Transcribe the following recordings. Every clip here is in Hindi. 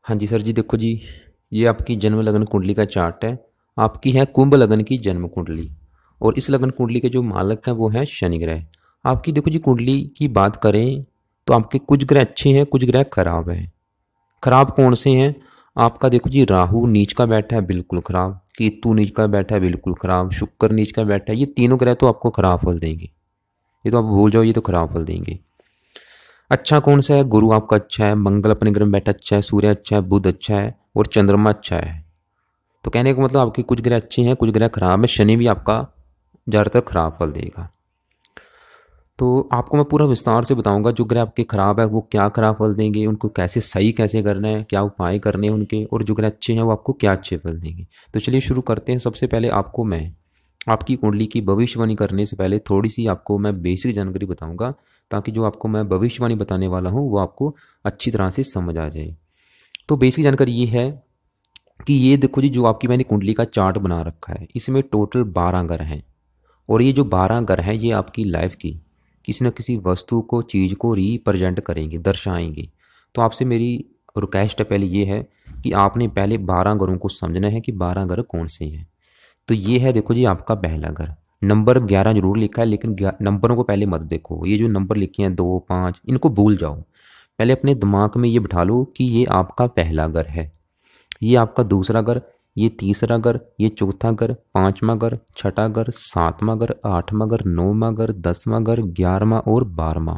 हाँ जी सर जी, देखो जी, ये आपकी जन्म लगन कुंडली का चार्ट है। आपकी है कुंभ लगन की जन्म कुंडली। और इस लगन कुंडली के जो मालक हैं वो हैं शनि ग्रह। आपकी देखो जी कुंडली की बात करें तो आपके कुछ ग्रह अच्छे हैं, कुछ ग्रह खराब हैं। खराब कौन से हैं? आपका देखो जी, राहु नीच का बैठा है बिल्कुल खराब, केतु नीच का बैठा है बिल्कुल खराब, शुक्र नीच का बैठा है। ये तीनों ग्रह तो आपको खराब फल देंगे। ये तो आप भूल जाओ, ये तो खराब फल देंगे। अच्छा कौन सा है? गुरु आपका अच्छा है, मंगल अपने ग्रह में बैठा अच्छा है, सूर्य अच्छा है, बुध अच्छा है और चंद्रमा अच्छा है। तो कहने का मतलब आपके कुछ ग्रह अच्छे हैं, कुछ ग्रह खराब है। शनि भी आपका ज़्यादातर खराब फल देगा। तो आपको मैं पूरा विस्तार से बताऊंगा जो ग्रह आपके खराब है वो क्या खराब फल देंगे, उनको कैसे सही कैसे करना है, क्या उपाय करने हैं उनके, और जो ग्रह अच्छे हैं वो आपको क्या अच्छे फल देंगे। तो चलिए शुरू करते हैं। सबसे पहले आपको मैं आपकी कुंडली की भविष्यवाणी करने से पहले थोड़ी सी आपको मैं बेसिक जानकारी बताऊंगा, ताकि जो आपको मैं भविष्यवाणी बताने वाला हूँ वो आपको अच्छी तरह से समझ आ जाए। तो बेसिक जानकारी ये है कि ये देखो जी, जो आपकी मैंने कुंडली का चार्ट बना रखा है इसमें टोटल 12 ग्रह हैं। और ये जो 12 ग्रह हैं ये आपकी लाइफ की किसी न किसी वस्तु को, चीज़ को रिप्रेजेंट करेंगे, दर्शाएंगे। तो आपसे मेरी रिक्वेस्ट है पहले ये है कि आपने पहले 12 ग्रहों को समझना है कि 12 ग्रह कौन से हैं। तो ये है देखो जी आपका पहला घर। नंबर 11 जरूर लिखा है, लेकिन नंबरों को पहले मत देखो। ये जो नंबर लिखे हैं 2 5 इनको भूल जाओ। पहले अपने दिमाग में ये बिठा लो कि ये आपका पहला घर है, ये आपका दूसरा घर, ये तीसरा घर, ये चौथा घर, पांचवा घर, छठा घर, सातवां घर, आठवां घर, नौवां घर, 10वां घर, 11वां और 12वां।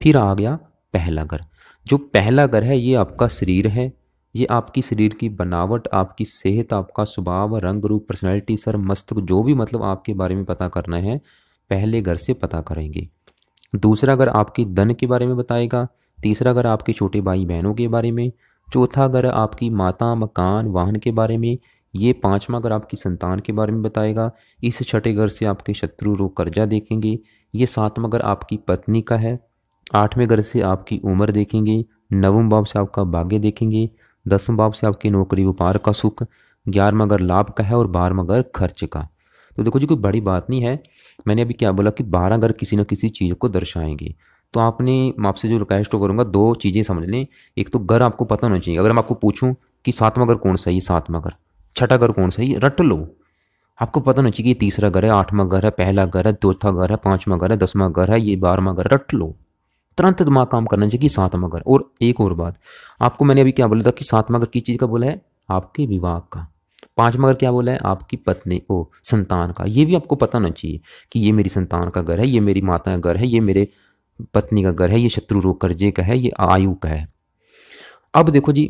फिर आ गया पहला घर। जो पहला घर है ये आपका शरीर है। ये आपकी शरीर की बनावट, आपकी सेहत, आपका स्वभाव, रंग रूप, पर्सनैलिटी, सर मस्तक, जो भी मतलब आपके बारे में पता करना है पहले घर से पता करेंगे। दूसरा घर आपके धन के बारे में बताएगा। तीसरा घर आपके छोटे भाई बहनों के बारे में। चौथा घर आपकी माता, मकान, वाहन के बारे में। ये पांचवा घर आपकी संतान के बारे में बताएगा। इस छठे घर से आपके शत्रु रोग कर्जा देखेंगे। ये सातवां घर आपकी पत्नी का है। आठवें घर से आपकी उम्र देखेंगे। नवम भाव से आपका भाग्य देखेंगे। 10वें भाव से आपकी नौकरी व्यापार का सुख। 11वां घर लाभ का है और 12वां घर खर्च का। तो देखो जी, कोई बड़ी बात नहीं है। मैंने अभी क्या बोला कि 12 घर किसी न किसी चीज़ को दर्शाएंगे। तो आपने, मैं आपसे जो रिक्वेस्ट करूंगा, दो चीज़ें समझ लें। एक तो घर आपको पता होना चाहिए। अगर मैं आपको पूछूं कि सातवां घर कौन सा है, ये सातवां घर, छठा घर कौन सा है, ये रट लो। आपको पता होना चाहिए कि ये तीसरा घर है, आठवां घर है, पहला घर है, चौथा घर है, पांचवां घर है, 10वां घर है, ये 12वां घर, रट लो। तुरंत दिमाग काम करना चाहिए कि सातवां घर। और एक और बात, आपको मैंने अभी क्या बोला था कि सातवां घर किस चीज़ का बोला है? आपके विवाह का। पांचवा घर क्या बोला है? आपकी पत्नी को, संतान का। ये भी आपको पता होना चाहिए कि ये मेरी संतान का घर है, ये मेरी माता का घर है, ये मेरे पत्नी का घर है, ये शत्रु रोग कर्जे का है, ये आयु का है। अब देखो जी,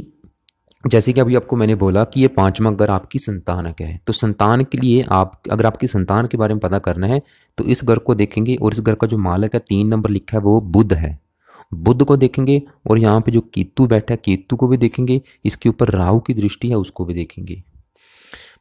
जैसे कि अभी आपको मैंने बोला कि ये पांचवा घर आपकी संतान का है। तो संतान के लिए आप, अगर आपकी संतान के बारे में पता करना है तो इस घर को देखेंगे। और इस घर का जो मालक है, 3 नंबर लिखा है, वो बुध है। बुध को देखेंगे। और यहाँ पे जो केतु बैठा है केतु को भी देखेंगे। इसके ऊपर राहु की दृष्टि है उसको भी देखेंगे।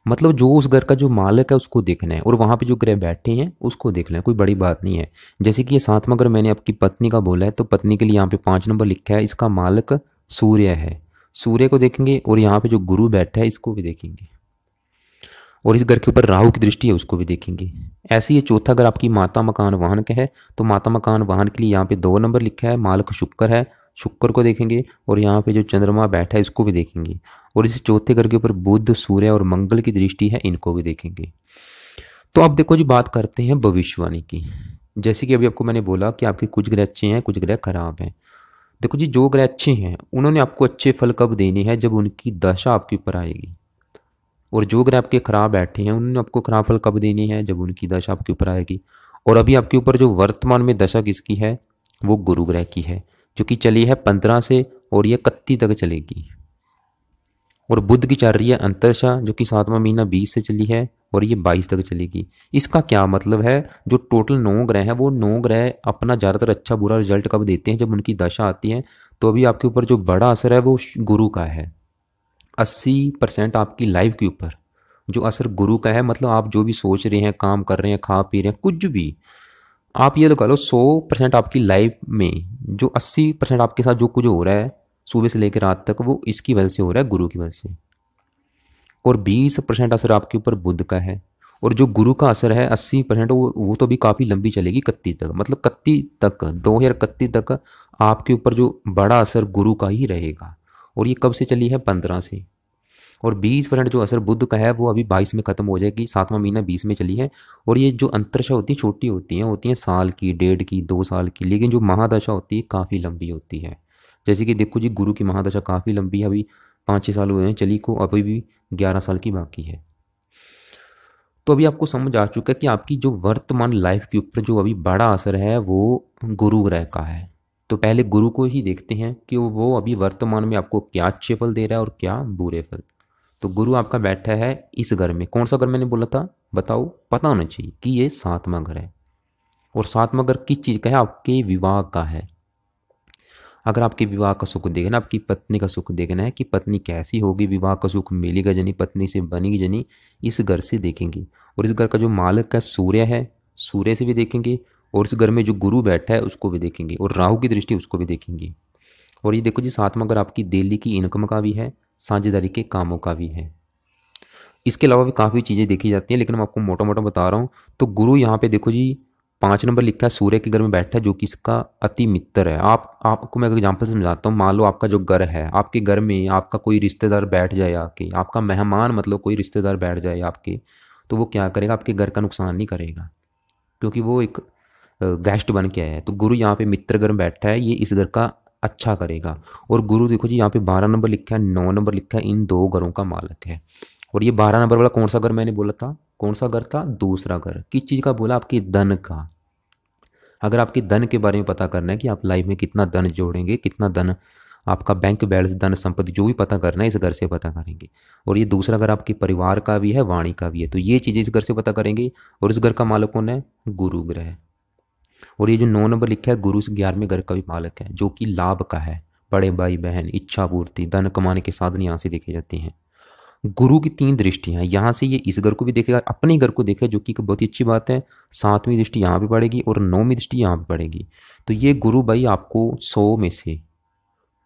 मतलब जो उस घर का जो मालिक है उसको देखना है, और वहाँ पे जो ग्रह बैठे हैं उसको देखना है। कोई बड़ी बात नहीं है। जैसे कि ये सातवां घर मैंने आपकी पत्नी का बोला है, तो पत्नी के लिए यहाँ पे 5 नंबर लिखा है, इसका मालिक सूर्य है। सूर्य को देखेंगे। और यहाँ पे जो गुरु बैठा है इसको भी देखेंगे। और इस घर के ऊपर राहु की दृष्टि है उसको भी देखेंगे। ऐसे ही ये चौथा घर आपकी माता, मकान, वाहन का है। तो माता, मकान, वाहन के लिए यहाँ पे 2 नंबर लिखा है, मालिक शुक्र है, शुक्र को देखेंगे। और यहाँ पे जो चंद्रमा बैठा है इसको भी देखेंगे। और इस चौथे घर के ऊपर बुध, सूर्य और मंगल की दृष्टि है, इनको भी देखेंगे। तो अब देखो जी, बात करते हैं भविष्यवाणी की। जैसे कि अभी आपको मैंने बोला कि आपके कुछ ग्रह अच्छे हैं, कुछ ग्रह खराब हैं। देखो जी, जो ग्रह अच्छे हैं उन्होंने आपको अच्छे फल कब देने हैं? जब उनकी दशा आपके ऊपर आएगी। और जो ग्रह आपके खराब बैठे हैं उन्होंने आपको खराब फल कब देनी है? जब उनकी दशा आपके ऊपर आएगी। और अभी आपके ऊपर जो वर्तमान में दशा किसकी है? वो गुरु ग्रह की है, जो कि चली है 15 से और ये 31 तक चलेगी। और बुध की चल रही है अंतरदशा, जो कि 7वां महीना 20 से चली है और ये 22 तक चलेगी। इसका क्या मतलब है? जो टोटल 9 ग्रह हैं वो 9 ग्रह अपना ज़्यादातर अच्छा बुरा रिजल्ट कब देते हैं? जब उनकी दशा आती है। तो अभी आपके ऊपर जो बड़ा असर है वो गुरु का है। 80% आपकी लाइफ के ऊपर जो असर गुरु का है, मतलब आप जो भी सोच रहे हैं, काम कर रहे हैं, खा पी रहे हैं, कुछ भी, आप ये लगा लो 100% आपकी लाइफ में जो 80% आपके साथ जो कुछ हो रहा है सुबह से लेकर रात तक, वो इसकी वजह से हो रहा है, गुरु की वजह से। और 20% असर आपके ऊपर बुध का है। और जो गुरु का असर है 80%, वो तो भी काफ़ी लंबी चलेगी, 31 तक। मतलब 31 तक, 2031 तक आपके ऊपर जो बड़ा असर गुरु का ही रहेगा। और ये कब से चली है, 15 से। और 20% जो असर बुध का है वो अभी 22 में ख़त्म हो जाएगी, 7वां महीना 20 में चली है। और ये जो अंतरदशा होती है छोटी होती हैं साल की, 1.5 की, 2 साल की, लेकिन जो महादशा होती है काफ़ी लंबी होती है। जैसे कि देखो जी, गुरु की महादशा काफ़ी लंबी है, अभी 5-6 साल हुए हैं चली को, अभी भी 11 साल की बाकी है। तो अभी आपको समझ आ चुका है कि आपकी जो वर्तमान लाइफ के ऊपर जो अभी बड़ा असर है वो गुरु ग्रह का है। तो पहले गुरु को ही देखते हैं कि वो अभी वर्तमान में आपको क्या अच्छे फल दे रहा है और क्या बुरे फल। तो गुरु आपका बैठा है इस घर में, कौन सा घर मैंने बोला था, बताओ, पता होना चाहिए कि ये 7वां घर है। और 7वां घर किस चीज़ का है, आपके विवाह का है। अगर आपके विवाह का सुख देखना, आपकी पत्नी का सुख देखना है कि पत्नी कैसी होगी, विवाह का सुख मिलेगा जनी, पत्नी से बनेगी जनी, इस घर से देखेंगे। और इस घर का जो मालिक है सूर्य है, सूर्य से भी देखेंगे। और इस घर में जो गुरु बैठा है उसको भी देखेंगे, और राहु की दृष्टि उसको भी देखेंगे। और ये देखो जी, 7वां घर आपकी डेली की इनकम का भी है, साझेदारी के कामों का भी है। इसके अलावा भी काफ़ी चीज़ें देखी जाती हैं, लेकिन मैं आपको मोटा मोटा बता रहा हूँ। तो गुरु यहाँ पे देखो जी, 5 नंबर लिखा है, सूर्य के घर में बैठा है, जो कि इसका अति मित्र है। आपको मैं एग्जाम्पल समझाता हूँ। मान लो आपका जो घर है, आपके घर में आपका कोई रिश्तेदार बैठ जाए आके, आपका मेहमान मतलब कोई रिश्तेदार बैठ जाए आपके, तो वो क्या करेगा, आपके घर का नुकसान नहीं करेगा, क्योंकि वो एक गेस्ट बन के आया है। तो गुरु यहाँ पे मित्र घर में बैठा है, ये इस घर का अच्छा करेगा। और गुरु देखो जी, यहाँ पे 12 नंबर लिखा है, 9 नंबर लिखा है, इन 2 घरों का मालिक है। और ये 12 नंबर वाला कौन सा घर मैंने बोला था, कौन सा घर था, दूसरा घर। किस चीज़ का बोला, आपके धन का। अगर आपके धन के बारे में पता करना है कि आप लाइफ में कितना धन जोड़ेंगे, कितना धन आपका बैंक बैलेंस, धन संपत्ति जो भी पता करना है इस घर से पता करेंगे। और ये दूसरा घर आपके परिवार का भी है, वाणी का भी है, तो ये चीज़ें इस घर से पता करेंगे। और इस घर का मालिक कौन है, गुरु ग्रह। और ये जो 9 नंबर लिखा है, गुरु इस 11वें घर का भी मालिक है, जो कि लाभ का है। बड़े भाई बहन, इच्छा पूर्ति, धन कमाने के साधन यहाँ से देखे जाते हैं। गुरु की 3 दृष्टियां, यहाँ से ये इस घर को भी देखेगा, अपने घर को देखेगा, जो कि बहुत ही अच्छी बात है। 7वीं दृष्टि यहाँ पे पड़ेगी और 9वीं दृष्टि यहाँ पे पड़ेगी। तो ये गुरु भाई आपको 100 में से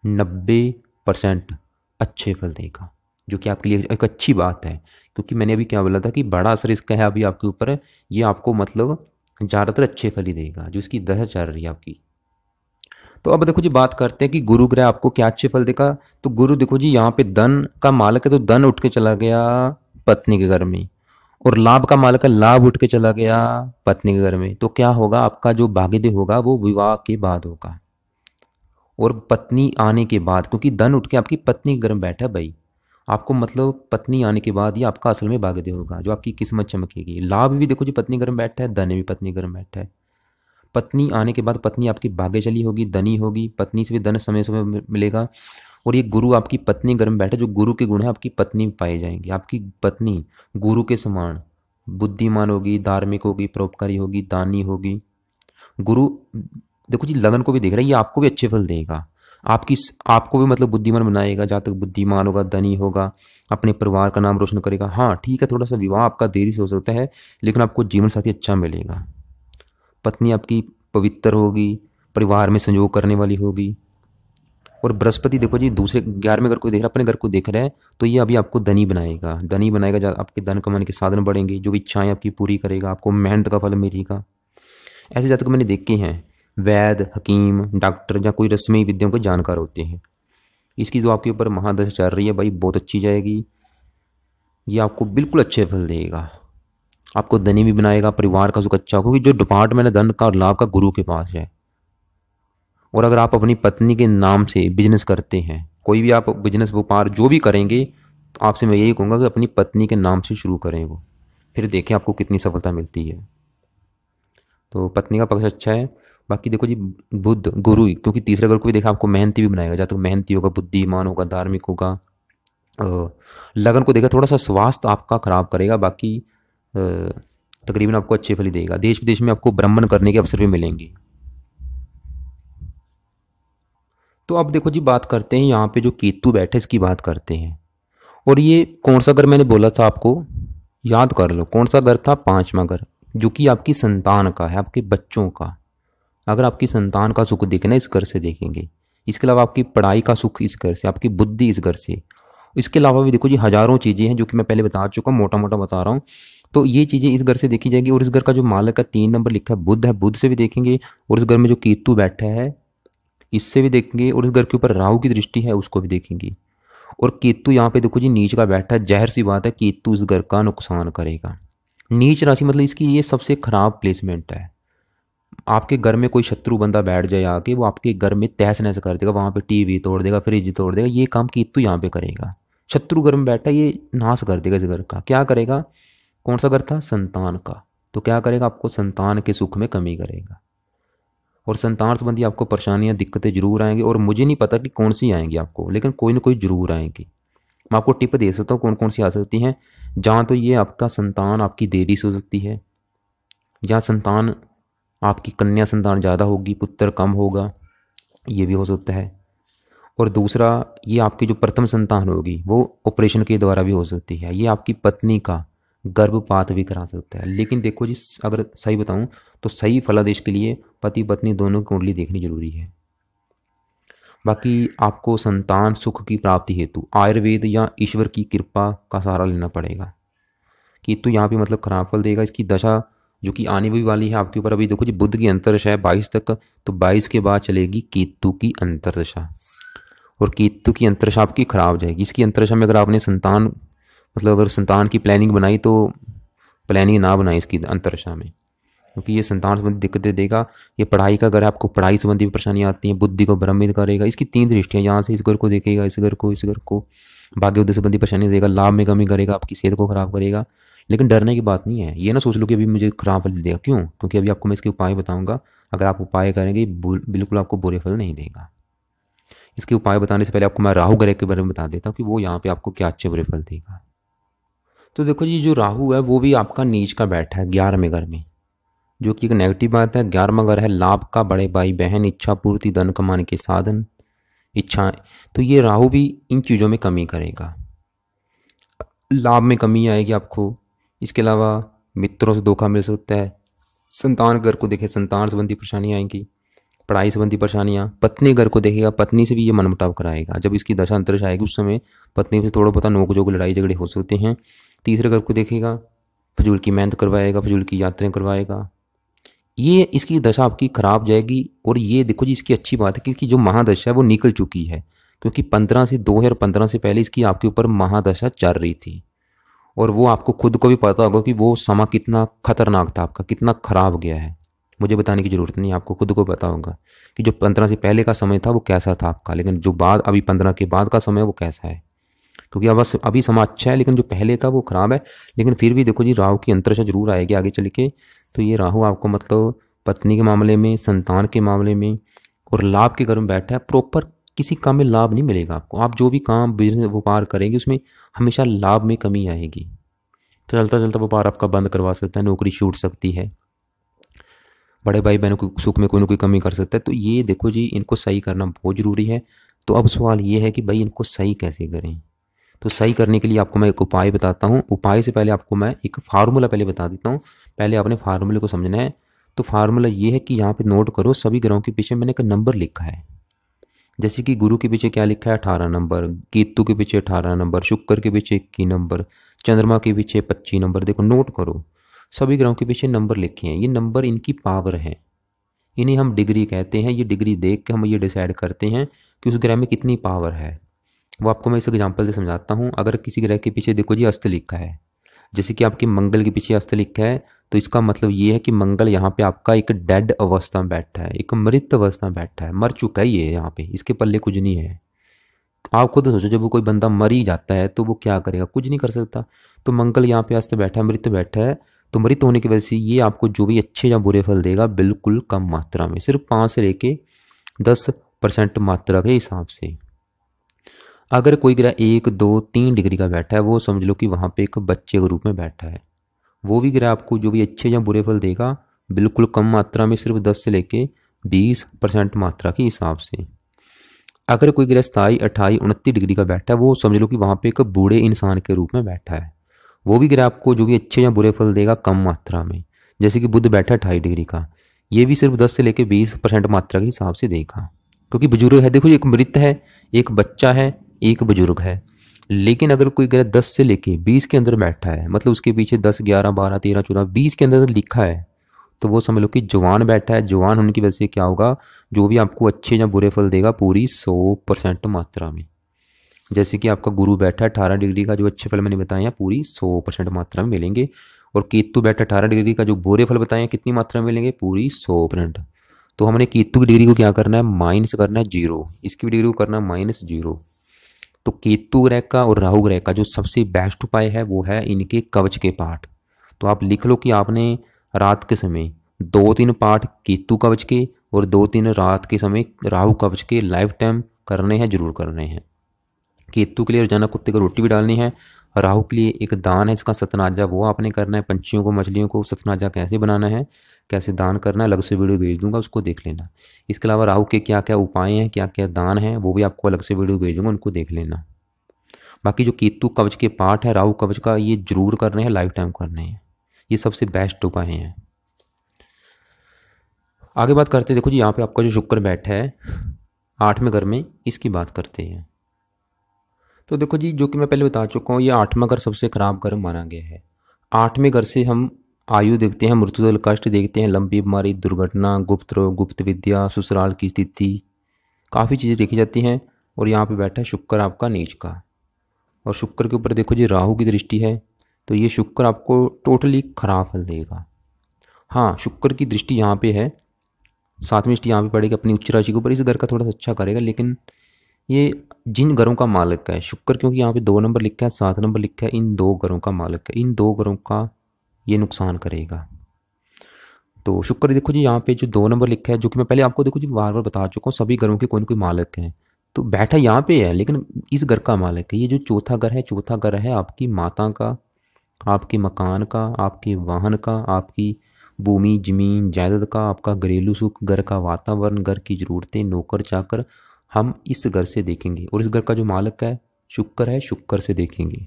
90% अच्छे फल देगा, जो कि आपके लिए एक अच्छी बात है। क्योंकि मैंने अभी क्या बोला था कि बड़ा असर इसका है अभी आपके ऊपर है, ये आपको मतलब ज़्यादातर अच्छे फल ही देगा, जो इसकी दशा चल रही है आपकी। तो अब देखो जी, बात करते हैं कि गुरु ग्रह आपको क्या अच्छे फल देगा। तो गुरु देखो जी, यहाँ पे धन का मालिक है, तो धन उठ के चला गया पत्नी के घर में। और लाभ का मालिक है, लाभ उठ के चला गया पत्नी के घर में। तो क्या होगा, आपका जो भाग्योदय होगा वो विवाह के बाद होगा, और पत्नी आने के बाद, क्योंकि धन उठ के आपकी पत्नी के घर में बैठा है भाई। आपको मतलब पत्नी आने के बाद ही आपका असल में भाग्योदय होगा, जो आपकी किस्मत चमकेगी। लाभ भी देखो जी, पत्नी घर में बैठा है, धन भी पत्नी घर में बैठा है। पत्नी आने के बाद पत्नी आपकी भाग्यशाली होगी, धनी होगी, पत्नी से भी धन समय समय मिलेगा। और ये गुरु आपकी पत्नी घर में बैठे, जो गुरु के गुण है आपकी पत्नी में पाए जाएंगे। आपकी पत्नी गुरु के समान बुद्धिमान होगी, धार्मिक होगी, परोपकारी होगी, दानी होगी। गुरु देखो जी, लगन को भी देख रहा है, ये आपको भी अच्छे फल देगा। आपको भी मतलब बुद्धिमान बनाएगा, जहाँ तक बुद्धिमान होगा, धनी होगा, अपने परिवार का नाम रोशन करेगा। हाँ ठीक है, थोड़ा सा विवाह आपका देरी से हो सकता है, लेकिन आपको जीवन साथी अच्छा मिलेगा। पत्नी आपकी पवित्र होगी, परिवार में संयोग करने वाली होगी। और बृहस्पति देखो जी, दूसरे 11वें घर को देख रहा है, अपने घर को देख रहा है, तो ये अभी आपको धनी बनाएगा। धनी बनाएगा, आपके धन कमाने के साधन बढ़ेंगे, जो इच्छाएं आपकी पूरी करेगा, आपको मेहनत का फल मिलेगा। ऐसे जातक मैंने देखे हैं, वैद, हकीम, डॉक्टर या कोई रस्मी विद्याओं के जानकार होते हैं। इसकी जो आपके ऊपर महादशा चल रही है भाई, बहुत अच्छी जाएगी। ये आपको बिल्कुल अच्छे फल देगा, आपको धनी भी बनाएगा, परिवार का सुख अच्छा, क्योंकि जो डिपार्टमेंट है धन का और लाभ का गुरु के पास है। और अगर आप अपनी पत्नी के नाम से बिजनेस करते हैं, कोई भी आप बिजनेस व्यापार जो भी करेंगे, तो आपसे मैं यही कहूँगा कि अपनी पत्नी के नाम से शुरू करें वो, फिर देखें आपको कितनी सफलता मिलती है। तो पत्नी का पक्ष अच्छा है। बाकी देखो जी, बुध गुरु, क्योंकि तीसरे घर को भी देखा, आपको मेहनती भी बनाएगा, जहाँ तक मेहनती होगा, बुद्धिमान होगा, धार्मिक होगा। लगन को देखा, थोड़ा सा स्वास्थ्य आपका खराब करेगा, बाकी तकरीबन आपको अच्छे फल ही देगा। देश विदेश में आपको भ्रमण करने के अवसर भी मिलेंगे। तो अब देखो जी, बात करते हैं यहाँ पे जो केतु बैठे, इसकी बात करते हैं। और ये कौन सा घर मैंने बोला था आपको, याद कर लो, कौन सा घर था, 5वां घर, जो कि आपकी संतान का है, आपके बच्चों का। अगर आपकी संतान का सुख देखना इस घर से देखेंगे। इसके अलावा आपकी पढ़ाई का सुख इस घर से, आपकी बुद्धि इस घर से। इसके अलावा भी देखो जी, हजारों चीज़ें हैं जो कि मैं पहले बता चुका हूँ, मोटा मोटा बता रहा हूँ। तो ये चीज़ें इस घर से देखी जाएगी। और इस घर का जो मालिक का 3 नंबर लिखा है, बुध है, बुध से भी देखेंगे। और इस घर में जो केतु बैठा है, इससे भी देखेंगे। और इस घर के ऊपर राहु की दृष्टि है, उसको भी देखेंगे। और केतु यहाँ पे देखो जी नीच का बैठा है, जहर सी बात है केतु इस घर का नुकसान करेगा। नीच राशि मतलब इसकी ये सबसे खराब प्लेसमेंट है। आपके घर में कोई शत्रु बंदा बैठ जाए आके, वो आपके घर में तहस नहस कर देगा, वहाँ पे टीवी तोड़ देगा, फ्रिज तोड़ देगा, ये काम केतु यहाँ पे करेगा। शत्रु घर में बैठा ये नाश कर देगा इस घर का। क्या करेगा? कौन सा घर था? संतान का। तो क्या करेगा? आपको संतान के सुख में कमी करेगा, और संतान संबंधी आपको परेशानियां दिक्कतें जरूर आएंगी, और मुझे नहीं पता कि कौन सी आएंगी आपको, लेकिन कोई ना कोई जरूर आएंगी। मैं आपको टिप दे सकता हूँ कौन कौन सी आ सकती हैं। जहाँ तो ये आपका संतान आपकी देरी से हो सकती है, जहाँ संतान आपकी कन्या संतान ज़्यादा होगी, पुत्र कम होगा, ये भी हो सकता है। और दूसरा, ये आपकी जो प्रथम संतान होगी वो ऑपरेशन के द्वारा भी हो सकती है। ये आपकी पत्नी का गर्भपात भी करा सकता है। लेकिन देखो जी, अगर सही बताऊं तो सही फलादेश के लिए पति पत्नी दोनों की कुंडली देखनी जरूरी है। बाकी आपको संतान सुख की प्राप्ति हेतु आयुर्वेद या ईश्वर की कृपा का सहारा लेना पड़ेगा। केतु यहाँ पे मतलब खराब फल देगा। इसकी दशा जो कि आने भी वाली है आपके ऊपर, अभी देखो जी बुध की अंतरदशा है 22 तक, तो 22 के बाद चलेगी केतु की अंतरदशा, और केतु की अंतरदशा आपकी खराब जाएगी। इसकी अंतरदशा में अगर आपने संतान मतलब अगर संतान की प्लानिंग बनाई तो प्लानिंग ना बनाई इसकी अंतरदशा में, क्योंकि ये संतान संबंधी दिक्कतें देगा। ये पढ़ाई का अगर आपको पढ़ाई संबंधी परेशानियाँ आती हैं, बुद्धि को भ्रमित करेगा। इसकी 3 दृष्टियाँ, यहाँ से इस घर को देखेगा, इस घर को, इस घर को, भाग्य उद्देश्य संबंधी परेशानी देगा, लाभ में कमी करेगा, आपकी सेहत को खराब करेगा। लेकिन डरने की बात नहीं है। ये ना सोच लो कि अभी मुझे खराब फल देगा, क्यों? क्योंकि अभी आपको मैं इसके उपाय बताऊंगा। अगर आप उपाय करेंगे बिल्कुल आपको बुरे फल नहीं देगा। इसके उपाय बताने से पहले आपको मैं राहु ग्रह के बारे में बता देता हूँ कि वो यहाँ पे आपको क्या अच्छे बुरे फल देगा। तो देखो जी, जो राहु है वो भी आपका नीच का बैठा है 11वें घर में, जो कि एक नेगेटिव बात है। 11वां घर है लाभ का, बड़े भाई बहन, इच्छा पूर्ति, धन कमाने के साधन, इच्छाएं। तो ये राहु भी इन चीज़ों में कमी करेगा, लाभ में कमी आएगी आपको। इसके अलावा मित्रों से धोखा मिल सकता है। संतान घर को देखे, संतान संबंधी परेशानियाँ आएंगी, पढ़ाई संबंधी परेशानियाँ। पत्नी घर को देखेगा, पत्नी से भी ये मनमुटाव कराएगा। जब इसकी दशा अंतरिक्ष आएगी उस समय पत्नी से थोड़ा बहुत नोक झोंक, लड़ाई झगड़े हो सकते हैं। तीसरे घर को देखेगा, फजूल की मेहनत करवाएगा, फजूल की यात्राएं करवाएगा। ये इसकी दशा आपकी खराब जाएगी। और ये देखो जी, इसकी अच्छी बात है कि इसकी जो महादशा है वो निकल चुकी है, क्योंकि 2015 से पहले इसकी आपके ऊपर महादशा चल रही थी। और वो आपको खुद को भी पता होगा कि वो समा कितना खतरनाक था आपका, कितना खराब गया है। मुझे बताने की ज़रूरत नहीं, आपको खुद को पता होगा कि जो 15 से पहले का समय था वो कैसा था आपका, लेकिन जो बाद अभी 15 के बाद का समय वो कैसा है। क्योंकि अब अभी समय अच्छा है, लेकिन जो पहले था वो ख़राब है। लेकिन फिर भी देखो जी, राहु की अंतरदशा जरूर आएगी आगे चल के। तो ये राहु आपको मतलब पत्नी के मामले में, संतान के मामले में और लाभ के घर में बैठा है। प्रॉपर किसी काम में लाभ नहीं मिलेगा आपको। आप जो भी काम बिजनेस व्यापार करेंगे उसमें हमेशा लाभ में कमी आएगी। चलता चलता व्यापार आपका बंद करवा सकता है, नौकरी छूट सकती है, बड़े भाई बहनों के सुख में कोई ना कोई कमी कर सकता है। तो ये देखो जी, इनको सही करना बहुत ज़रूरी है। तो अब सवाल ये है कि भाई इनको सही कैसे करें। तो सही करने के लिए आपको मैं एक उपाय बताता हूँ। उपाय से पहले आपको मैं एक फार्मूला पहले बता देता हूँ। पहले आपने फार्मूले को समझना है। तो फार्मूला ये है कि यहाँ पे नोट करो, सभी ग्रहों के पीछे मैंने एक नंबर लिखा है। जैसे कि गुरु के पीछे क्या लिखा है? 18 नंबर, केतु के पीछे 18 नंबर, शुक्र के पीछे 21 नंबर, चंद्रमा के पीछे 25 नंबर। देखो नोट करो, सभी ग्रहों के पीछे नंबर लिखे हैं। ये नंबर इनकी पावर है, इन्हें हम डिग्री कहते हैं। ये डिग्री देख के हम ये डिसाइड करते हैं कि उस ग्रह में कितनी पावर है। वो आपको मैं इस एग्जांपल से समझाता हूँ। अगर किसी ग्रह के पीछे देखो जी अस्त लिखा है, जैसे कि आपके मंगल के पीछे अस्त लिखा है, तो इसका मतलब ये है कि मंगल यहाँ पे आपका एक डेड अवस्था में बैठा है, एक मृत अवस्था में बैठा है, मर चुका है ये। यहाँ पे इसके पल्ले कुछ नहीं है। आप खुद सोचो, जब वो कोई बंदा मर ही जाता है तो वो क्या करेगा? कुछ नहीं कर सकता। तो मंगल यहाँ पे अस्त बैठा है, मृत बैठा है। तो मृत होने की वजह से ये आपको जो भी अच्छे या बुरे फल देगा बिल्कुल कम मात्रा में, सिर्फ 5 से लेके 10% मात्रा के हिसाब से। अगर कोई ग्रह 1, 2, 3 डिग्री का बैठा है, वो समझ लो कि वहाँ पे एक बच्चे के रूप में बैठा है। वो भी ग्रह आपको जो भी अच्छे या बुरे फल देगा बिल्कुल कम मात्रा में, सिर्फ 10 से लेके 20% मात्रा के हिसाब से। अगर कोई ग्रह 27, 28, 29 डिग्री का बैठा है, वो समझ लो कि वहाँ पे एक बूढ़े इंसान के रूप में बैठा है। वो भी ग्रह आपको जो भी अच्छे या बुरे फल देगा कम मात्रा में। जैसे कि बुध बैठा है 28 डिग्री का, ये भी सिर्फ 10 से लेके 20% मात्रा के हिसाब से देगा, क्योंकि बुजुर्ग है। देखो एक मृत है, एक बच्चा है, एक बुजुर्ग है। लेकिन अगर कोई ग्रह 10 से लेके 20 के अंदर बैठा है, मतलब उसके पीछे 10, 11, 12, 13, 14, 20 के अंदर लिखा है, तो वो समझ लो कि जवान बैठा है। जवान होने की वजह से क्या होगा? जो भी आपको अच्छे या बुरे फल देगा पूरी 100% मात्रा में। जैसे कि आपका गुरु बैठा है 18 डिग्री का, जो अच्छे फल मैंने बताए हैं पूरी 100% मात्रा में मिलेंगे। और केतु बैठा 18 डिग्री का, जो बुरे फल बताए हैं कितनी मात्रा में मिलेंगे, पूरी 100%। तो हमने केतु की डिग्री को क्या करना है, माइनस करना है 0, इसकी भी डिग्री को करना है -0। तो केतु ग्रह का और राहु ग्रह का जो सबसे बेस्ट उपाय है वो है इनके कवच के पाठ। तो आप लिख लो कि आपने रात के समय 2-3 पाठ केतु कवच के और 2-3 रात के समय राहु कवच के लाइफ टाइम करने हैं, जरूर करने हैं। केतु के लिए रोजाना कुत्ते को रोटी भी डालनी है। राहु के लिए एक दान है इसका सतनाजा, वो आपने करना है। पंछियों को मछलियों को सतनाजा कैसे बनाना है, कैसे दान करना है, अलग से वीडियो भेज दूंगा, उसको देख लेना। इसके अलावा राहु के क्या क्या उपाय हैं, क्या क्या दान है, वो भी आपको अलग से वीडियो भेजूंगा, उनको देख लेना। बाकी जो केतु कवच के पाठ है राहु कवच का, ये जरूर करने हैं, लाइफ टाइम करने हैं, ये सबसे बेस्ट उपाय हैं। आगे बात करते हैं, देखो जी यहाँ पे आपका जो शुक्र बैठा है 8वें घर में, इसकी बात करते हैं। तो देखो जी, जो कि मैं पहले बता चुका हूँ, ये 8वां घर सबसे खराब घर माना गया है। 8वें घर से हम आयु देखते हैं, मृत्युदल कष्ट देखते हैं, लंबी बीमारी, दुर्घटना, गुप्त रोग, गुप्त विद्या, ससुराल की स्थिति, काफ़ी चीज़ें देखी जाती हैं। और यहाँ पे बैठा है शुक्र आपका नीच का, और शुक्र के ऊपर देखो जी राहु की दृष्टि है, तो ये शुक्र आपको टोटली खराब फल देगा। हाँ, शुक्र की दृष्टि यहाँ पे है, 7वीं दृष्टि यहाँ पे पड़ेगी अपनी उच्च राशि के ऊपर, इस घर का थोड़ा सा अच्छा करेगा। लेकिन ये जिन घरों का मालिक है शुक्र, क्योंकि यहाँ पे 2 नंबर लिखा है, 7 नंबर लिखा है, इन 2 घरों का मालिक है, इन 2 घरों का ये नुकसान करेगा। तो शुक्र देखो जी यहाँ पे जो 2 नंबर लिखा है, जो कि मैं पहले आपको देखो जी बार बार बता चुका हूँ, सभी घरों के कोई ना कोई मालिक है। तो बैठा यहाँ पे है, लेकिन इस घर का मालिक है। ये जो चौथा घर है, चौथा घर है आपकी माता का, आपके मकान का, आपके वाहन का, आपकी भूमि जमीन जायदाद का, आपका घरेलू सुख, घर का वातावरण, घर की ज़रूरतें, नौकर चाकर, हम इस घर से देखेंगे। और इस घर का जो मालिक है शुक्र से देखेंगे।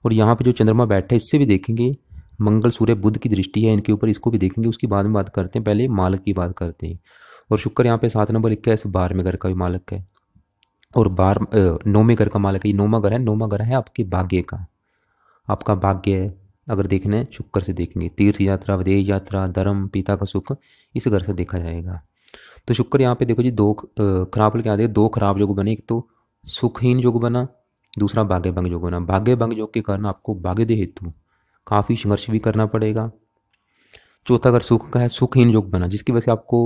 और यहाँ पे जो चंद्रमा बैठा है इससे भी देखेंगे, मंगल सूर्य बुध की दृष्टि है इनके ऊपर, इसको भी देखेंगे, उसकी बाद में बात करते हैं, पहले मालिक की बात करते हैं। और शुक्र यहाँ पे 7 नंबर लिखा है, इस 12वें घर का भी मालिक है, और 9वें घर का मालिक है। ये 9वां घर है, 9वां घर है आपके भाग्य का, आपका भाग्य अगर देखना है शुक्र से देखेंगे। तीर्थ यात्रा, विदेश यात्रा, धर्म, पिता का सुख, इस घर से देखा जाएगा। तो शुक्र यहाँ पे देखो जी 2 खराब लेके आ गए, 2 खराब योग बने, एक तो सुखहीन योग बना, दूसरा भाग्य भंग योग बना। भाग्य भंग योग के कारण आपको भाग्य हेतु काफ़ी संघर्ष भी करना पड़ेगा। चौथा अगर सुख का है, सुखहीन योग बना, जिसकी वजह से आपको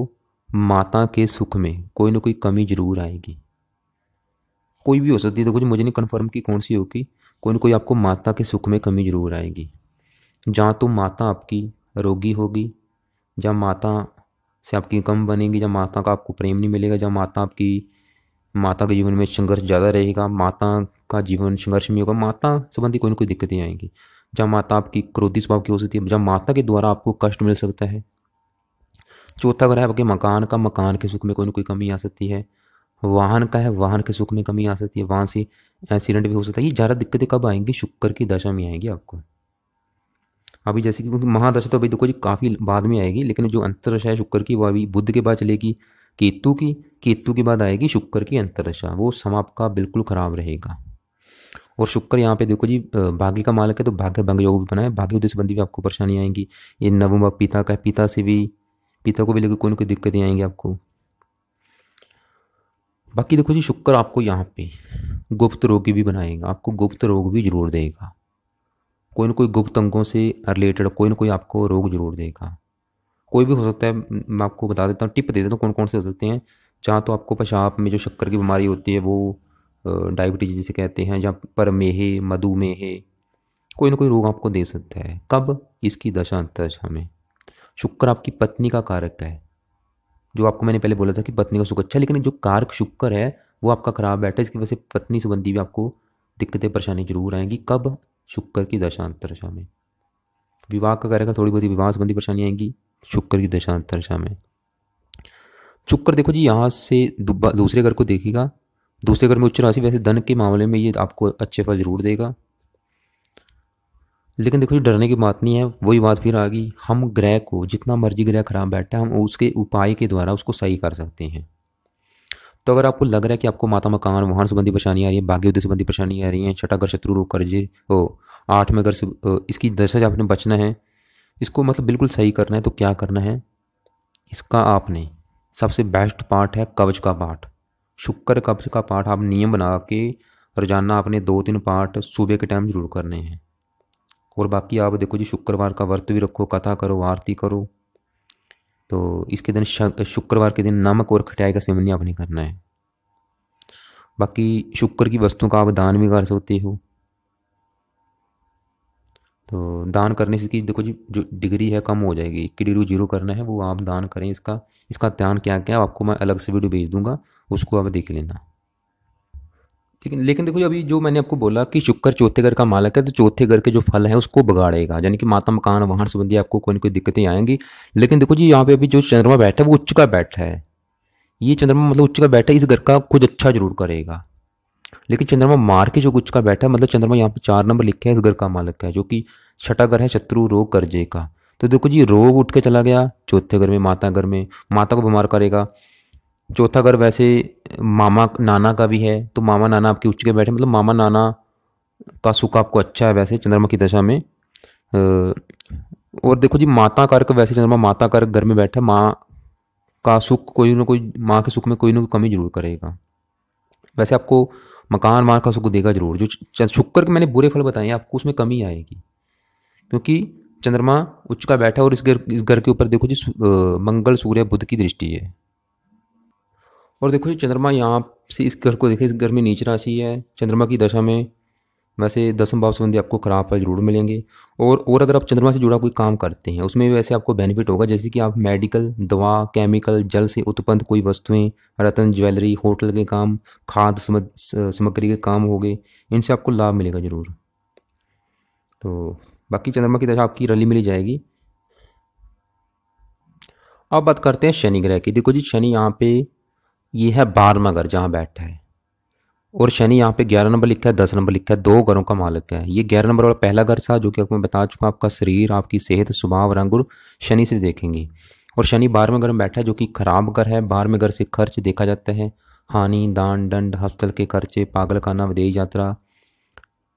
माता के सुख में कोई ना कोई कमी जरूर आएगी, कोई भी हो सकती है। देखो जी मुझे नहीं कन्फर्म की कौन सी होगी, कोई ना कोई आपको माता के सुख में कमी जरूर आएगी। जहाँ तो माता आपकी रोगी होगी, जहाँ माता से आपकी कम बनेगी, जहाँ माता का आपको प्रेम नहीं मिलेगा, जहाँ माता के जीवन में संघर्ष ज़्यादा रहेगा, माता का जीवन संघर्ष में होगा, माता संबंधी कोई ना कोई दिक्कतें आएंगी। जहाँ माता आपकी क्रोधी स्वभाव की हो सकती है, जहाँ माता के द्वारा आपको कष्ट मिल सकता है। चौथा अगर है आपके मकान का, मकान के सुख में कोई ना कोई कमी आ सकती है। वाहन का है, वाहन के सुख में कमी आ सकती है, वाहन से एक्सीडेंट भी हो सकता है। ये ज़्यादा दिक्कतें कब आएंगी, शुक्र की दशा में आएगी आपको। अभी जैसे कि क्योंकि महादशा तो अभी देखो जी काफ़ी बाद में आएगी, लेकिन जो अंतरदशा है शुक्र की वो अभी बुध के बाद चलेगी, केतु की बाद आएगी शुक्र की अंतरदशा, वो समय आपका बिल्कुल ख़राब रहेगा। और शुक्र यहाँ पे देखो जी भाग्य का मालिक है, तो भाग्य भंग योग भी बना है, भाग्य उद्देश्य संबंधी भी आपको परेशानी आएंगी। ये नवम पिता का है, पिता को भी लेकर कोई ना कोई दिक्कतें आएंगी आपको। बाकी देखो जी शुक्र आपको यहाँ पे गुप्त रोगी भी बनाएगा, आपको गुप्त रोग भी जरूर देगा, कोई ना कोई गुप्त अंगों से रिलेटेड कोई ना कोई आपको रोग जरूर देगा। कोई भी हो सकता है, मैं आपको बता देता हूँ, टिप दे देता हूँ कौन कौन से हो सकते हैं। जहाँ तो आपको पेशाब में जो शक्कर की बीमारी होती है, वो डायबिटीज जिसे कहते हैं, या परमेह, मधुमेह, कोई ना कोई रोग आपको दे सकता है। कब, इसकी दशा अंतरदशा में। शुक्र आपकी पत्नी का कारक है, जो आपको मैंने पहले बोला था कि पत्नी का सुख अच्छा, लेकिन जो कारक शुक्र है वो आपका खराब बैठा है, इसकी वजह से पत्नी संबंधी भी आपको दिक्कतें परेशानी जरूर आएंगी। कब, शुक्र की दशा अंतरदशा में। विवाह का करेगा, थोड़ी बहुत विवाह संबंधी परेशानी आएंगी शुक्र की दशा अंतरदशा में। शुक्र देखो जी यहाँ से दूसरे घर को देखेगा, दूसरे घर में उच्च राशि, वैसे धन के मामले में ये आपको अच्छे फल जरूर देगा। लेकिन देखो जी डरने की बात नहीं है, वही बात फिर आ गई, हम ग्रह को, जितना मर्जी ग्रह खराब बैठा है, हम उसके उपाय के द्वारा उसको सही कर सकते हैं। तो अगर आपको लग रहा है कि आपको माता मकान वाहन संबंधी परेशानी आ रही है, भाग्य उद्देश्य संबंधी परेशानी आ रही है, छठा घर शत्रु रोग कर्जे, 8वें घर से इसकी दशा से आपने बचना है, इसको मतलब बिल्कुल सही करना है, तो क्या करना है, इसका आपने सबसे बेस्ट पार्ट है कवच का पाठ। शुक्र कवच का पाठ आप नियम बना के रोजाना आपने 2-3 पाठ सुबह के टाइम जरूर करने हैं। और बाकी आप देखो जी, शुक्रवार का व्रत भी रखो, कथा करो, आरती करो। तो इसके दिन शुक्रवार के दिन नमक और खटाई का सेवन नहीं आपने करना है। बाकी शुक्र की वस्तुओं का आप दान भी कर सकते हो। तो दान करने से कि देखो जी, जो डिग्री है कम हो जाएगी, 1 की डिग्री 0 करना है, वो आप दान करें। इसका इसका ध्यान क्या क्या आपको मैं अलग से वीडियो भेज दूंगा, उसको आप देख लेना। लेकिन देखो जी, अभी जो मैंने आपको बोला कि शुक्र चौथे घर का मालक है, तो चौथे घर के जो फल हैं उसको बिगाड़ेगा, यानी कि माता मकान वाहन संबंधी आपको कोई ना कोई दिक्कतें आएंगी। लेकिन देखो जी, यहाँ पे अभी जो चंद्रमा बैठा है वो उच्च का बैठा है। ये चंद्रमा मतलब उच्च का बैठा है, इस घर का कुछ अच्छा जरूर करेगा। लेकिन चंद्रमा मार के जो उच्च का बैठा है, मतलब चंद्रमा यहाँ पे 4 नंबर लिखे है, इस घर का मालक है, जो कि छठा घर है शत्रु रोग कर्जे का। तो देखो जी, रोग उठ के चला गया चौथे घर में, माता घर में, माता को बीमार करेगा। चौथा घर वैसे मामा नाना का भी है, तो मामा नाना आपके उच्च के बैठे, मतलब मामा नाना का सुख आपको अच्छा है वैसे चंद्रमा की दशा में। और देखो जी, माता कारक वैसे चंद्रमा माता कारक घर में बैठा, माँ का सुख कोई ना कोई, माँ के सुख में कोई ना कोई कमी जरूर करेगा। वैसे आपको मकान मार का सुख देगा जरूर। जो शुक्र के मैंने बुरे फल बताए हैं आपको, उसमें कमी आएगी, क्योंकि चंद्रमा उच्च का बैठा है। और इस घर के ऊपर देखो जी, मंगल सूर्य बुध की दृष्टि है। और देखो जी, चंद्रमा यहाँ से इस घर को देखे, इस घर में नीच राशि है चंद्रमा की दशा में। वैसे 10वें भाव संबंधी आपको खराब फल जरूर मिलेंगे। और अगर आप चंद्रमा से जुड़ा कोई काम करते हैं, उसमें भी वैसे आपको बेनिफिट होगा, जैसे कि आप मेडिकल, दवा, केमिकल, जल से उत्पन्न कोई वस्तुएं, रत्न, ज्वेलरी, होटल के काम, खाद्य सामग्री के काम हो गए, इनसे आपको लाभ मिलेगा जरूर। तो बाकी चंद्रमा की दशा आपकी रली मिली जाएगी। अब बात करते हैं शनि ग्रह की। देखो जी, शनि यहाँ पे ये है 12वां घर जहाँ बैठा है। और शनि यहाँ पे 11 नंबर लिखा है, 10 नंबर लिखा है, 2 घरों का मालिक है। ये 11 नंबर वाला पहला घर था, जो कि आपको मैं बता चुका हूँ, आपका शरीर, आपकी सेहत, स्वभाव, रंग और शनि से भी देखेंगे। और शनि 12वें घर में बैठा है, जो कि खराब घर है। 12वें घर से खर्च देखा जाता है, हानि, दान, दंड, हफ्तल के खर्चे, पागलखाना, विदेश यात्रा,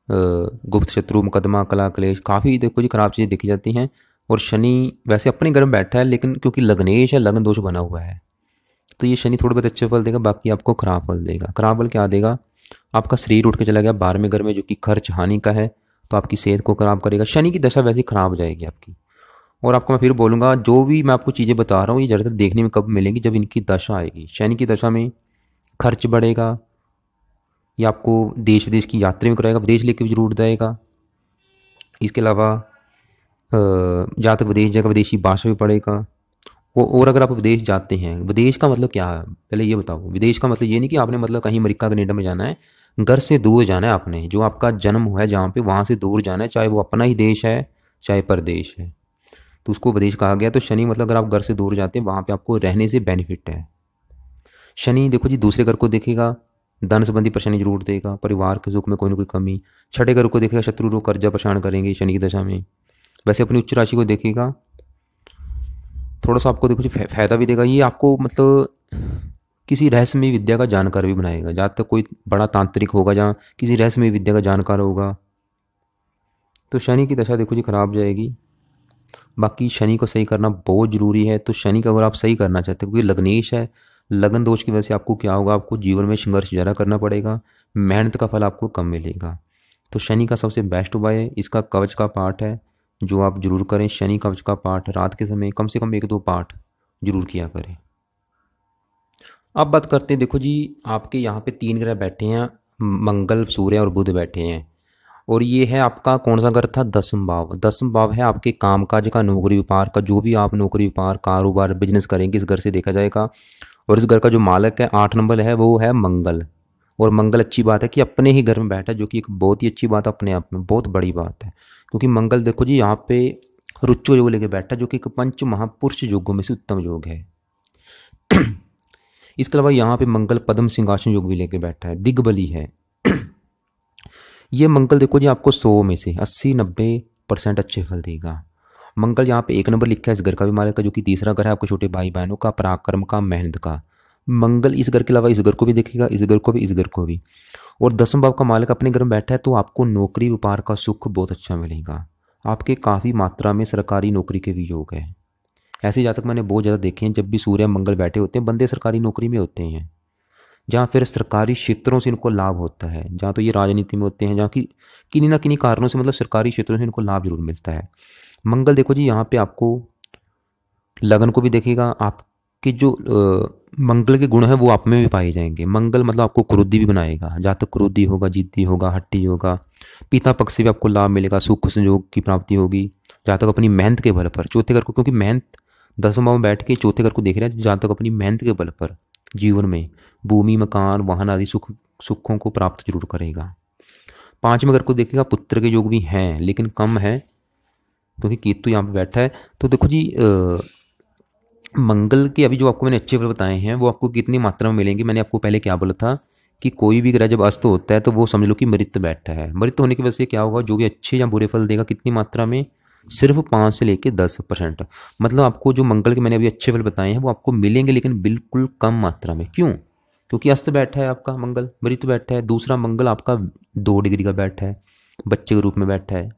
गुप्त शत्रु, मुकदमा, कला, क्लेश, काफ़ी देखो जी खराब चीज़ें देखी जाती हैं। और शनि वैसे अपने घर में बैठा है, लेकिन क्योंकि लग्नेश है, लग्न दोष बना हुआ है, तो ये शनि थोड़े बहुत अच्छे फल देगा, बाकी आपको खराब फल देगा। खराब फल क्या देगा, आपका शरीर उठ के चला गया 12वें घर में, जो कि खर्च हानि का है, तो आपकी सेहत को खराब करेगा। शनि की दशा वैसे खराब हो जाएगी आपकी। और आपको मैं फिर बोलूँगा, जो भी मैं आपको चीज़ें बता रहा हूँ, ये ज़्यादातर देखने में कब मिलेंगी, जब इनकी दशा आएगी। शनि की दशा में खर्च बढ़ेगा, ये आपको देश विदेश की यात्रा में कराएगा, विदेश लेके भी जरूर जाएगा। इसके अलावा जहाँ तक विदेश जाएगा, विदेशी भाषा भी पढ़ेगा। वो, और अगर आप विदेश जाते हैं, विदेश का मतलब क्या है पहले ये बताओ। विदेश का मतलब ये नहीं कि आपने मतलब कहीं अमेरिका कनाडा में जाना है, घर से दूर जाना है आपने, जो आपका जन्म हुआ है जहाँ पे, वहाँ से दूर जाना है, चाहे वो अपना ही देश है चाहे परदेश है, तो उसको विदेश कहा गया। तो शनि मतलब अगर आप घर से दूर जाते हैं, वहाँ पे आपको रहने से बेनिफिट है। शनि देखो जी, दूसरे घर को देखेगा, धन संबंधी परेशानी जरूर देगा, परिवार के सुख में कोई ना कोई कमी। छठे घर को देखेगा, शत्रु रोग कर्जा परेशान करेंगे शनि की दशा में। वैसे अपनी उच्च राशि को देखेगा, थोड़ा सा आपको देखो जी फायदा भी देगा। ये आपको मतलब किसी रहस्यमय विद्या का जानकार भी बनाएगा। जहाँ तक कोई बड़ा तांत्रिक होगा, जहाँ किसी रहस्यमय विद्या का जानकार होगा, तो शनि की दशा देखो जी खराब जाएगी। बाकी शनि को सही करना बहुत ज़रूरी है। तो शनि का अगर आप सही करना चाहते हो, क्योंकि लग्नेश है, लगन दोष की वजह से आपको क्या होगा, आपको जीवन में संघर्ष ज़्यादा करना पड़ेगा, मेहनत का फल आपको कम मिलेगा। तो शनि का सबसे बेस्ट उपाय है, इसका कवच का पाठ है जो आप जरूर करें। शनि कवच का पाठ रात के समय कम से कम 1-2 पाठ जरूर किया करें। अब बात करते हैं, देखो जी आपके यहाँ पे 3 ग्रह बैठे हैं, मंगल, सूर्य और बुध बैठे हैं। और ये है आपका कौन सा घर था, 10वां भाव। 10वां भाव है आपके कामकाज का, नौकरी व्यापार का, जो भी आप नौकरी व्यापार कारोबार बिजनेस करेंगे, इस घर से देखा जाएगा। और इस घर का जो मालक है 8 नंबर है, वो है मंगल। और मंगल अच्छी बात है कि अपने ही घर में बैठा है, जो कि एक बहुत ही अच्छी बात है, अपने आप में बहुत बड़ी बात है। क्योंकि मंगल देखो जी यहाँ पे रुचो योग लेके बैठा है, जो कि एक पंच महापुरुष योगों में से उत्तम योग है। इसके अलावा यहाँ पे मंगल पद्म सिंहासन योग भी लेके बैठा है, दिग्बली है। ये मंगल देखो जी आपको 100 में से 80-90% अच्छे फल देगा। मंगल यहाँ पे 1 नंबर लिखा है इस घर का भी मालिक का, जो कि तीसरा घर है आपके छोटे भाई बहनों का, पराक्रम का, मेहनत का। मंगल इस घर के अलावा इस घर को भी देखेगा, इस घर को भी, इस घर को भी। और 10वें भाव का मालिक अपने घर में बैठा है, तो आपको नौकरी व्यापार का सुख बहुत अच्छा मिलेगा। आपके काफ़ी मात्रा में सरकारी नौकरी के भी योग है। ऐसे जातक मैंने बहुत ज़्यादा देखे हैं, जब भी सूर्य मंगल बैठे होते हैं, बंदे सरकारी नौकरी में होते हैं। जहाँ फिर सरकारी क्षेत्रों से इनको लाभ होता है, जहाँ तो ये राजनीति में होते हैं, जहाँ की किन्हीं ना किन्हीं कारणों से मतलब सरकारी क्षेत्रों से इनको लाभ जरूर मिलता है। मंगल देखो जी यहाँ पे आपको लगन को भी देखेगा, आपके जो मंगल के गुण हैं वो आप में भी पाए जाएंगे। मंगल मतलब आपको क्रोधी भी बनाएगा, जहाँ तक क्रोधी होगा, जिद्दी होगा, हट्टी होगा। पिता पक्ष से भी आपको लाभ मिलेगा, सुख संयोग की प्राप्ति होगी, जहाँ तक अपनी मेहनत के बल पर। चौथे घर को, क्योंकि मेहनत 10वें भाव में बैठ के चौथे घर को देख रहे हैं, जहाँ तक अपनी मेहनत के बल पर जीवन में भूमि, मकान, वाहन आदि सुखों को प्राप्त जरूर करेगा। 5वें घर को देखेगा, पुत्र के योग भी हैं लेकिन कम है, क्योंकि केतु यहाँ पे बैठा है। तो देखो जी मंगल के अभी जो आपको मैंने अच्छे फल बताए हैं वो आपको कितनी मात्रा में मिलेंगे। मैंने आपको पहले क्या बोला था कि कोई भी ग्रह जब अस्त होता है तो वो समझ लो कि मृत बैठा है। मृत होने की वजह से क्या होगा, जो भी अच्छे या बुरे फल देगा कितनी मात्रा में, सिर्फ 5 से लेकर 10%। मतलब आपको जो मंगल के मैंने अभी अच्छे फल बताए हैं वो आपको मिलेंगे लेकिन बिल्कुल कम मात्रा में। क्यों? क्योंकि अस्त बैठा है आपका मंगल, मृत बैठा है। दूसरा मंगल आपका 2 डिग्री का बैठा है, बच्चे के रूप में बैठा है।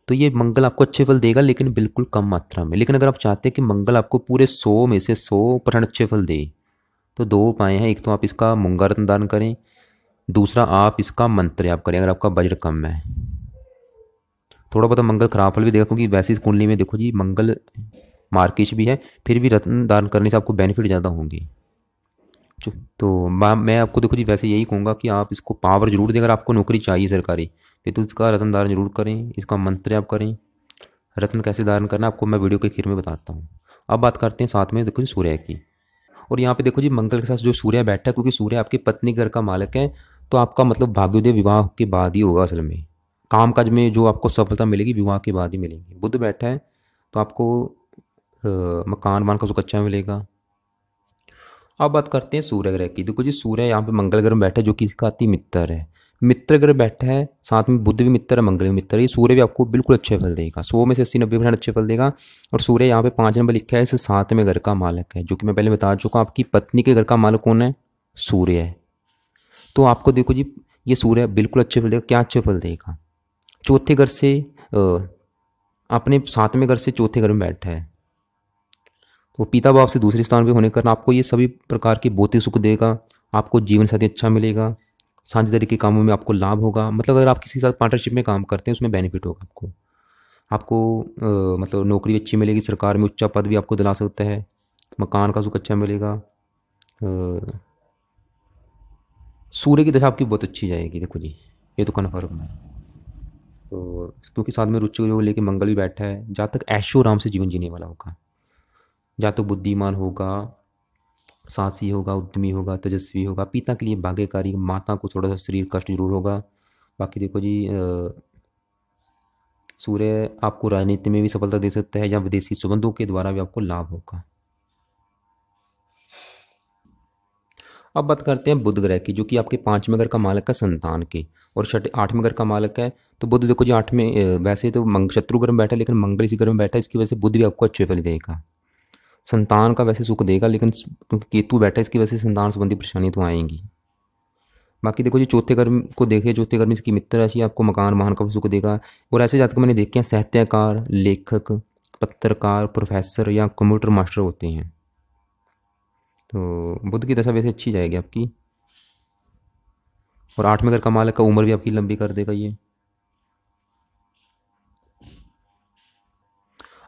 तो ये मंगल आपको अच्छे फल देगा लेकिन बिल्कुल कम मात्रा में। लेकिन अगर आप चाहते हैं कि मंगल आपको पूरे 100 में से 100% अच्छे फल दे तो 2 उपाय हैं। एक तो आप इसका मूंगा रत्न दान करें, दूसरा आप इसका मंत्र जाप करें अगर आपका वज्र कम है। थोड़ा बहुत मंगल खराब फल भी देगा, क्योंकि वैसी इस कुंडली में देखो जी मंगल मार्किश भी है, फिर भी रत्न दान करने से आपको बेनिफिट ज़्यादा होंगे। तो मैं आपको देखो जी वैसे यही कहूँगा कि आप इसको पावर जरूर दें। अगर आपको नौकरी चाहिए सरकारी तो इसका रत्न धारण जरूर करें, इसका मंत्र आप करें। रत्न कैसे धारण करना आपको मैं वीडियो के आखिर में बताता हूँ। अब बात करते हैं साथ में देखो जी सूर्य की। और यहाँ पे देखो जी मंगल के साथ जो सूर्य बैठा है, क्योंकि सूर्य आपकी पत्नी घर का मालिक है, तो आपका मतलब भाग्योदय विवाह के बाद ही होगा। असल में काम काज में जो आपको सफलता मिलेगी विवाह के बाद ही मिलेगी। बुध बैठा है तो आपको मकान वान का सुख अच्छा मिलेगा। अब बात करते हैं सूर्य ग्रह की। देखो जी सूर्य यहाँ पे मंगल ग्रह में बैठा है जो कि इसका अति मित्र है। मित्र ग्रह बैठा है, साथ में बुध भी मित्र है, मंगल भी मित्र है। ये सूर्य भी आपको बिल्कुल अच्छे फल देगा, 100 में से 80-90% अच्छे फल देगा। और सूर्य यहाँ पे 5 नंबर लिखा है, इसे 7वें घर का मालिक है, जो कि मैं पहले बता चुका हूँ। आपकी पत्नी के घर का मालिक कौन है? सूर्य है। तो आपको देखो जी ये सूर्य बिल्कुल अच्छे फल देगा। क्या अच्छे फल देगा? चौथे घर से अपने 7वें घर से चौथे घर में बैठा है, तो पिता भाव से दूसरे स्थान पे होने के कारण आपको ये सभी प्रकार के भौतिक सुख देगा। आपको जीवन साथी अच्छा मिलेगा, साझेदारी के कामों में आपको लाभ होगा। मतलब अगर आप किसी के साथ पार्टनरशिप में काम करते हैं उसमें बेनिफिट होगा आपको। मतलब नौकरी अच्छी मिलेगी, सरकार में उच्च पद भी आपको दिला सकता है, मकान का सुख अच्छा मिलेगा। सूर्य की दशा आपकी बहुत अच्छी जाएगी। देखो जी ये तो कन्फर्म है। तो क्योंकि साथ में रुचि योग लेके मंगल भी बैठा है, जहाँ तक ऐशो आराम से जीवन जीने वाला होगा, जहाँ तक बुद्धिमान होगा, साहसी होगा, उद्यमी होगा, तेजस्वी होगा। पिता के लिए भाग्यकारी, माता को थोड़ा सा शरीर कष्ट जरूर होगा। बाकी देखो जी सूर्य आपको राजनीति में भी सफलता दे सकता है, या विदेशी संबंधों के द्वारा भी आपको लाभ होगा। अब बात करते हैं बुध ग्रह की, जो कि आपके 5वें घर का मालिक है संतान के, और 8वें घर का मालिक है। तो बुध देखो जी 8वें, वैसे तो शत्रु घर में बैठा है लेकिन मंगल इसी घर में बैठा है, इसकी वजह से बुध भी आपको अच्छे फल देगा। संतान का वैसे सुख देगा, लेकिन क्योंकि केतु बैठा है इसकी वजह से संतान संबंधी परेशानी तो आएंगी। बाकी देखो जी चौथे घर को देखिए, चौथे घर में इसकी मित्र राशि आपको मकान वाहन का भी सुख देगा। और ऐसे जातक मैंने देखे हैं साहित्यकार, लेखक, पत्रकार, प्रोफेसर या कंप्यूटर मास्टर होते हैं। तो बुध की दशा वैसे अच्छी जाएगी आपकी। और 8वें घर का मालिक का उम्र भी आपकी लंबी कर देगा ये।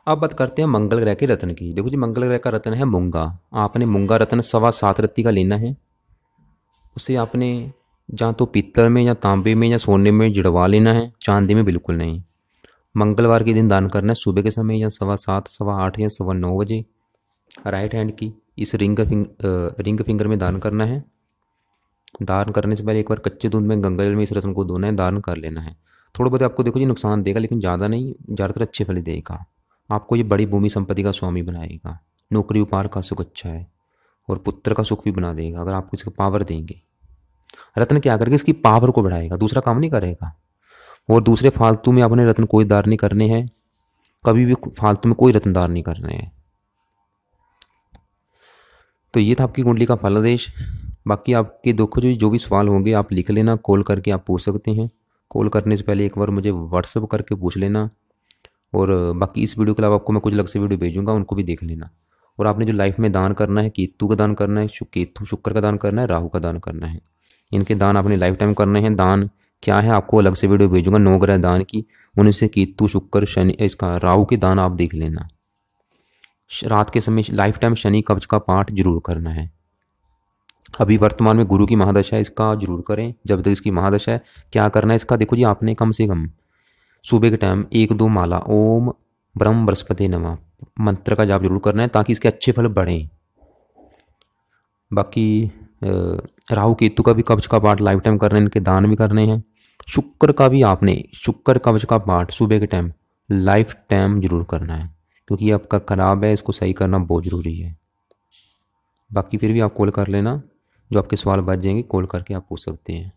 अब बात करते हैं मंगल ग्रह के रत्न की। देखो जी मंगल ग्रह का रत्न है मूंगा। आपने मूंगा रत्न 7.25 रत्ती का लेना है। उसे आपने जहाँ तो पीतल में या तांबे में या सोने में जड़वा लेना है, चांदी में बिल्कुल नहीं। मंगलवार के दिन दान करना है, सुबह के समय या 7:15, 8:15 या 9:15 बजे। राइट हैंड की इस रिंग फिंगर में दान करना है। दान करने से पहले एक बार कच्चे दूध में गंगा जल में इस रत्न को धोना है, दान कर लेना है। थोड़ा बहुत आपको देखो जी नुकसान देगा, लेकिन ज़्यादा नहीं, ज़्यादातर अच्छे फल देगा। आपको ये बड़ी भूमि संपत्ति का स्वामी बनाएगा, नौकरी व्यापार का सुख अच्छा है, और पुत्र का सुख भी बना देगा अगर आपको इसको पावर देंगे। रत्न क्या करके इसकी पावर को बढ़ाएगा, दूसरा काम नहीं करेगा। और दूसरे फालतू में अपने रत्न कोई दार नहीं करने हैं, कभी भी फालतू में कोई रत्नदार नहीं करने हैं। तो ये था आपकी कुंडली का फलादेश। बाकी आपके देखो जो भी सवाल होंगे आप लिख लेना, कॉल करके आप पूछ सकते हैं। कॉल करने से पहले एक बार मुझे व्हाट्सअप करके पूछ लेना। और बाकी इस वीडियो के अलावा आपको मैं कुछ अलग से वीडियो भेजूंगा, उनको भी देख लेना। और आपने जो लाइफ में दान करना है, केतु का दान करना है, केतु शुक्र का दान करना है, राहु का दान करना है। इनके दान आपने लाइफ टाइम करने हैं। दान क्या है आपको अलग से वीडियो भेजूंगा 9 ग्रह दान की, उनमें से केतु शुक्र शनि इसका राहु के दान आप देख लेना। रात के समय लाइफ टाइम शनि कवच का पाठ जरूर करना है। अभी वर्तमान में गुरु की महादशा है, इसका जरूर करें जब तक इसकी महादशा है। क्या करना है इसका, देखो जी, आपने कम से कम सुबह के टाइम 1-2 माला ओम ब्रह्म बृहस्पति नमः मंत्र का जाप जरूर करना है, ताकि इसके अच्छे फल बढ़ें। बाकी राहु केतु का भी कवच का पाठ लाइफ टाइम करना है, इनके दान भी करने हैं। शुक्र का भी आपने शुक्र कवच का पाठ सुबह के टाइम लाइफ टाइम जरूर करना है, क्योंकि ये आपका खराब है, इसको सही करना बहुत ज़रूरी है। बाकी फिर भी आप कॉल कर लेना, जो आपके सवाल बच जाएंगे कॉल करके आप पूछ सकते हैं।